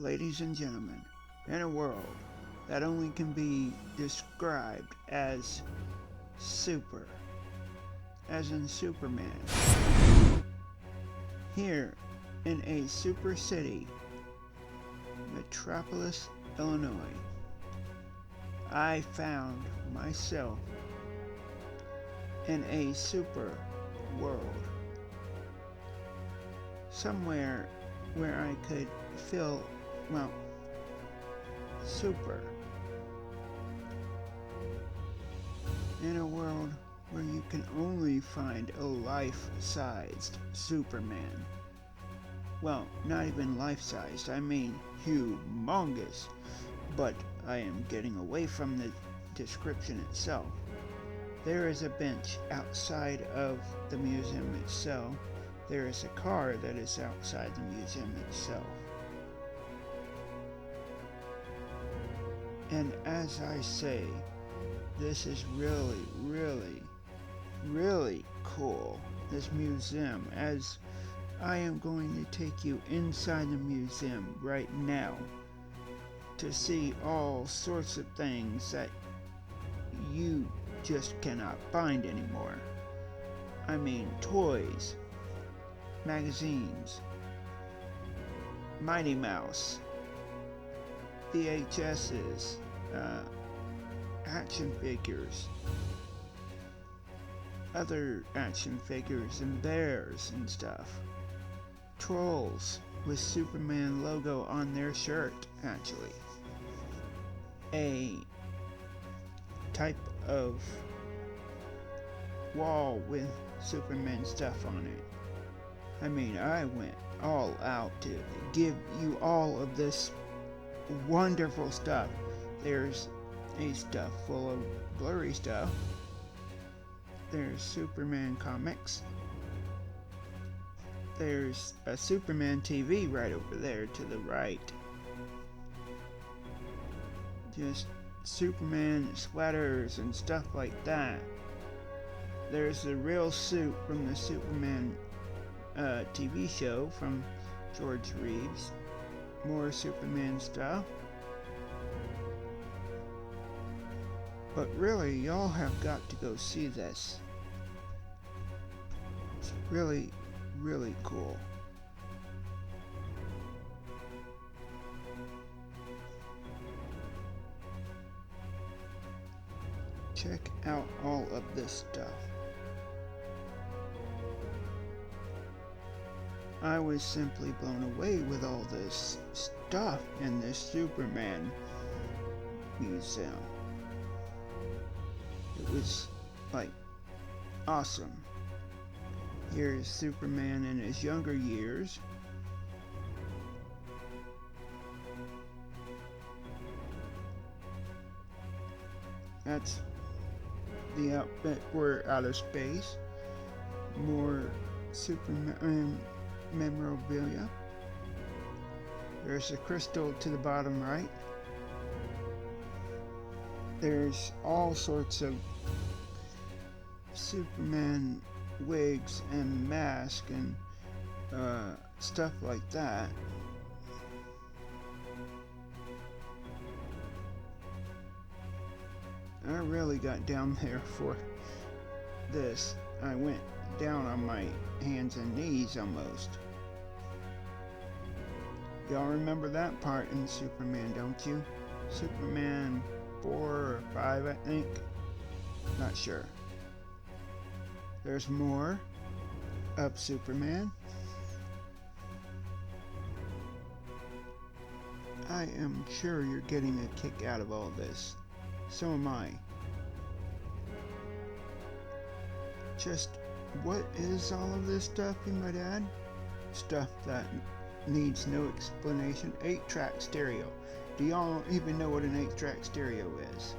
ladies and gentlemen, in a world that only can be described as super, as in Superman, here in a super city, Metropolis, Illinois, I found myself in a super world. Somewhere where I could feel, well, super. In a world where you can only find a life-sized Superman. Well, not even life-sized, I mean humongous. But I am getting away from the description itself. There is a bench outside of the museum itself. There is a car that is outside the museum itself. And as I say, this is really cool, this museum, as I am going to take you inside the museum right now to see all sorts of things that you just cannot find anymore. I mean, toys, magazines, Mighty Mouse, VHSs, action figures, other action figures and bears and stuff, trolls with Superman logo on their shirt, actually, a type of wall with Superman stuff on it. I mean, I went all out to give you all of this wonderful stuff. There's a stuff full of blurry stuff. There's Superman comics. There's a Superman TV right over there to the right. Just Superman sweaters and stuff like that. There's the real suit from the Superman TV show from George Reeves. More Superman stuff. But really, y'all have got to go see this. It's really cool. Check out all of this stuff. I was simply blown away with all this stuff in this Superman museum. It was like awesome. Here's Superman in his younger years. That's the outfit for outer space. More Superman memorabilia. There's a crystal to the bottom right. There's all sorts of Superman wigs and masks and stuff like that. I really got down there for this. I went down on my hands and knees almost. Y'all remember that part in Superman, don't you? Superman 4 or 5, I think. Not sure. There's more of Superman. I am sure you're getting a kick out of all this. So am I. Just what is all of this stuff, you might add? Stuff that needs no explanation. 8-track stereo. Do y'all even know what an 8-track stereo is?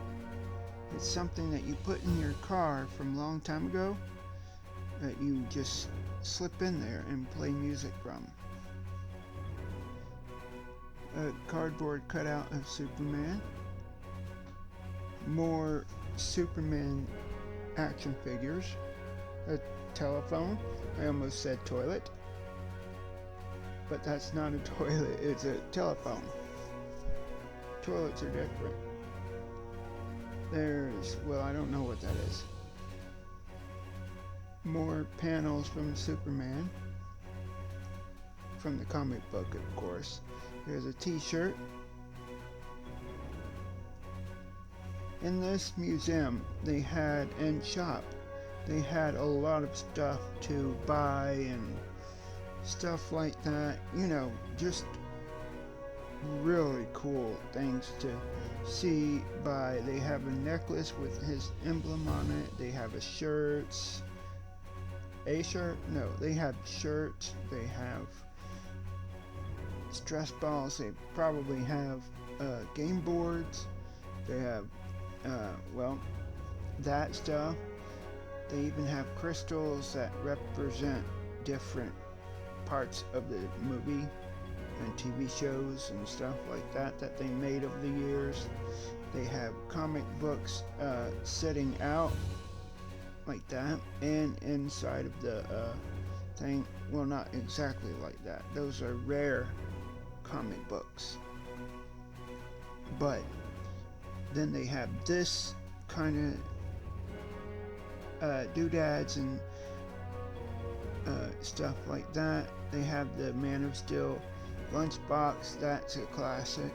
It's something that you put in your car from a long time ago that you just slip in there and play music from. A cardboard cutout of Superman. More Superman action figures. A telephone. I almost said toilet. but that's not a toilet, it's a telephone. Toilets are different. There's, well, I don't know what that is. More panels from Superman. From the comic book, of course. Here's a t-shirt. In this museum, they had, and shop, they had a lot of stuff to buy and stuff like that. You know, just really cool things to see, buy. They have a necklace with his emblem on it. They have a shirt? No, they have shirts. They have stress balls. They probably have game boards. They have well, that stuff. They even have crystals that represent different parts of the movie and TV shows and stuff like that that they made over the years. They have comic books sitting out like that, and inside of the thing, well, not exactly like that. Those are rare comic books. But then they have this kind of doodads and stuff like that. They have the Man of Steel lunchbox, that's a classic.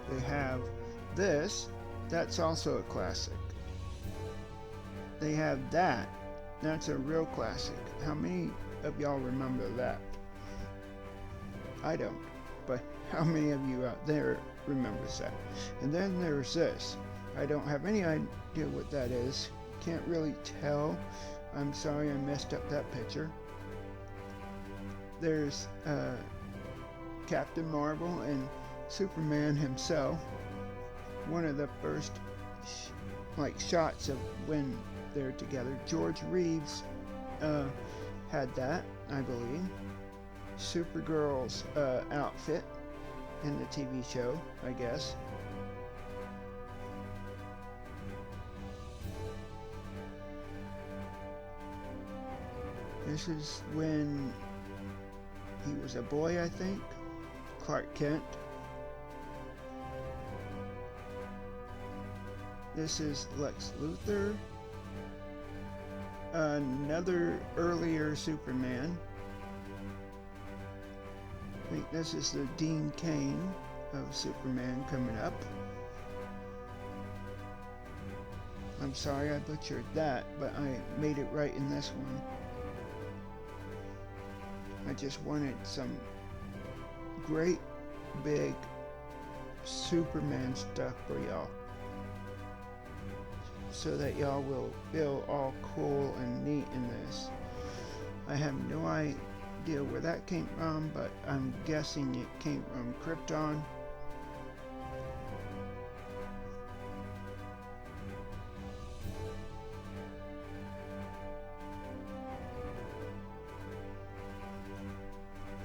They have this, that's also a classic. They have that, that's a real classic. How many of y'all remember that? I don't, but how many of you out there remembers that? And then there's this. I don't have any idea what that is. Can't really tell. I'm sorry I messed up that picture. There's Captain Marvel and Superman himself. One of the first shots of when they're together. George Reeves had that, I believe. Supergirl's outfit in the TV show, I guess. This is when he was a boy, I think. Clark Kent. This is Lex Luthor. Another earlier Superman. I think this is the Dean Cain of Superman coming up. I'm sorry I butchered that, but I made it right in this one. I just wanted some great big Superman stuff for y'all, so that y'all will feel all cool and neat in this. I have no idea where that came from, but I'm guessing it came from Krypton.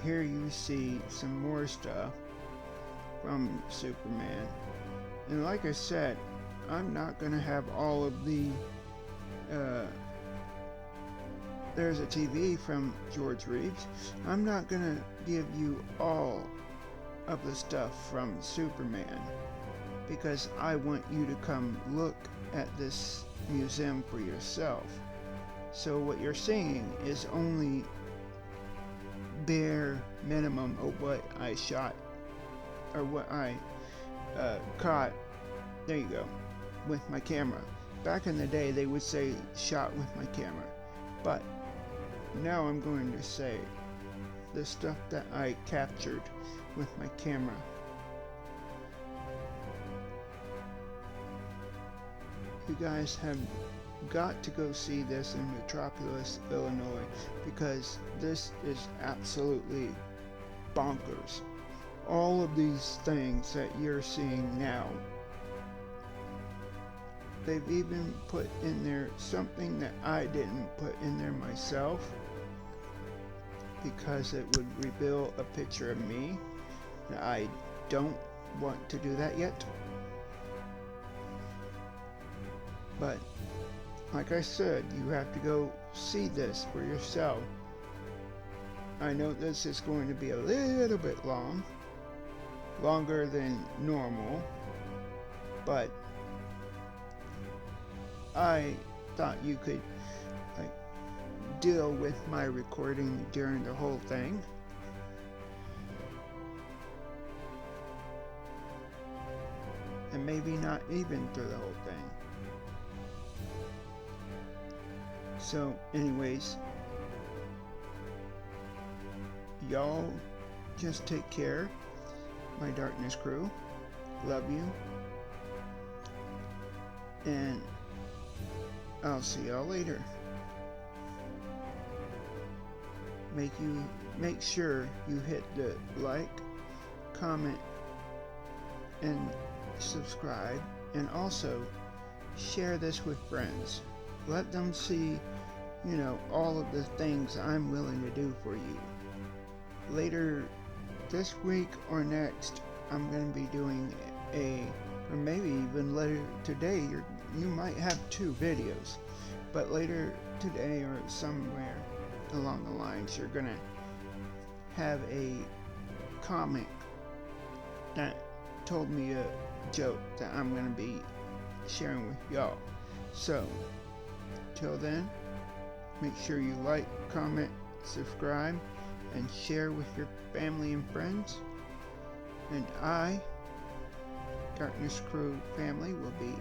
Here you see some more stuff from Superman. And like I said, I'm not going to have all of the... there's a TV from George Reeves. I'm not going to give you all of the stuff from Superman, because I want you to come look at this museum for yourself. So what you're seeing is only bare minimum of what I shot, or what I caught, there you go, with my camera. Back in the day they would say shot with my camera, but now I'm going to say the stuff that I captured with my camera. You guys have got to go see this in Metropolis, Illinois, because this is absolutely bonkers. All of these things that you're seeing now, they've even put in there something that I didn't put in there myself, because it would reveal a picture of me, and I don't want to do that yet. But like I said, you have to go see this for yourself. I know this is going to be a little bit longer than normal, but I thought you could like deal with my recording during the whole thing. And maybe not even through the whole thing. So anyways, y'all just take care. My Darkness crew, love you, and I'll see y'all later. Make sure you hit the like, comment, and subscribe, and also share this with friends. Let them see, all of the things I'm willing to do for you. Later this week or next, I'm going to be doing or maybe even later today, you might have 2 videos, but later today or somewhere along the lines, you're going to have a comic that told me a joke that I'm going to be sharing with y'all. So, till then, make sure you like, comment, subscribe, and share with your family and friends. And I, Darkness Crew family, will be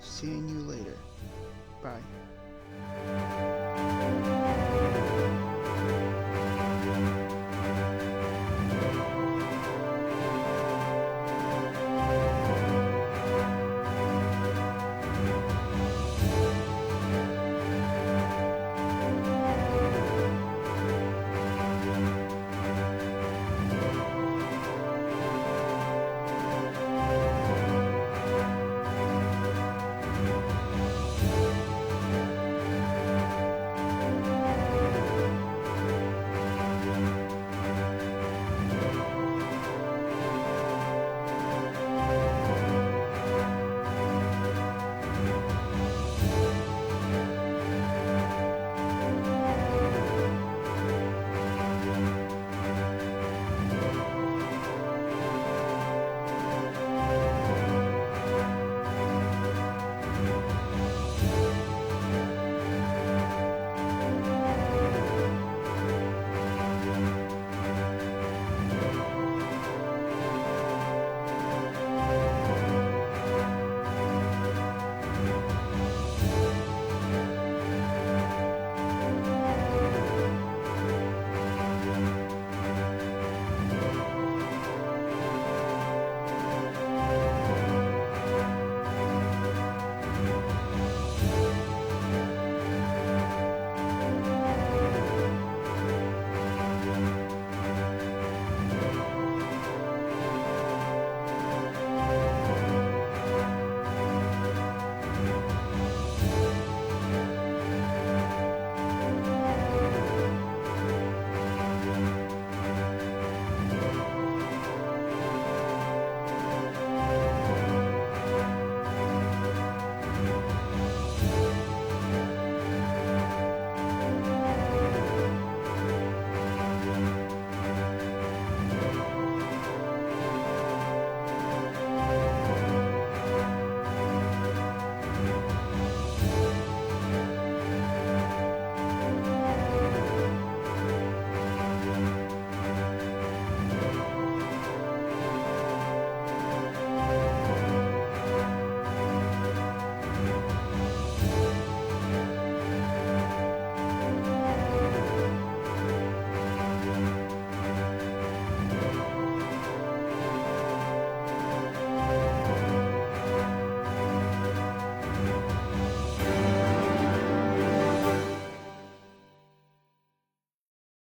seeing you later. Bye.